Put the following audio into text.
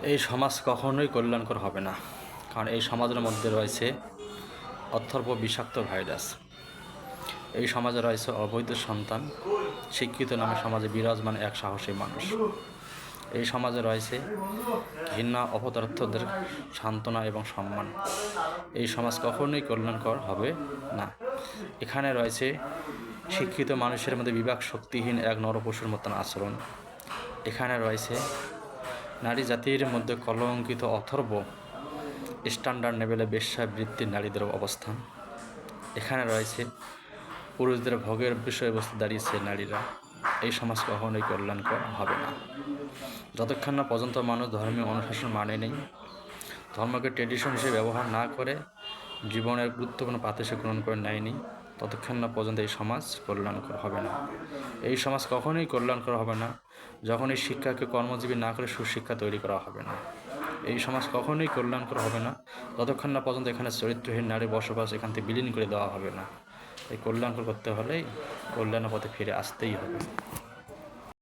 এই সমাজ কখনোই কল্যাণকর হবে না, কারণ এই সমাজের মধ্যে রয়েছে অথর্ব বিষাক্ত ভাইরাস। এই সমাজে রয়েছে অবৈধ সন্তান, শিক্ষিত নামে সমাজে বিরাজমান এক সাহসী মানুষ। এই সমাজে রয়েছে ঘৃণা অপদার্থদের সান্ত্বনা এবং সম্মান। এই সমাজ কখনোই কল্যাণকর হবে না। এখানে রয়েছে শিক্ষিত মানুষের মধ্যে বিবেক শক্তিহীন এক নরপশুর মতন আচরণ। এখানে রয়েছে নারী জাতির মধ্যে কলঙ্কিত অথর্ব স্ট্যান্ডার্ড লেভেলে বেশ্যাবৃত্তির নারীদের অবস্থান। এখানে রয়েছে পুরুষদের ভোগের বিষয়বস্তু দাঁড়িয়েছে নারীরা। এই সমাজ কখনোই কল্যাণকর হবে না। যতক্ষণ না পর্যন্ত মানুষ ধর্মীয় অনুশাসন মানে নেই, ধর্মকে ট্রেডিশন হিসেবে ব্যবহার না করে জীবনের গুরুত্বপূর্ণ পাত হিসেবে গ্রহণ করে নেয়নি, ততক্ষণ না পর্যন্ত এই সমাজ কল্যাণকর হবে না। এই সমাজ কখনোই কল্যাণকর হবে না যখন এই শিক্ষাকে কর্মজীবী না করে সুশিক্ষা তৈরি করা হবে না। এই সমাজ কখনোই কল্যাণকর হবে না যতক্ষণ না পর্যন্ত এখানে চরিত্রহীন নারী বসবাস এখান থেকে বিলীন করে দেওয়া হবে না। এই কল্যাণকর করতে হলেই কল্যাণের পথে ফিরে আসতেই হবে।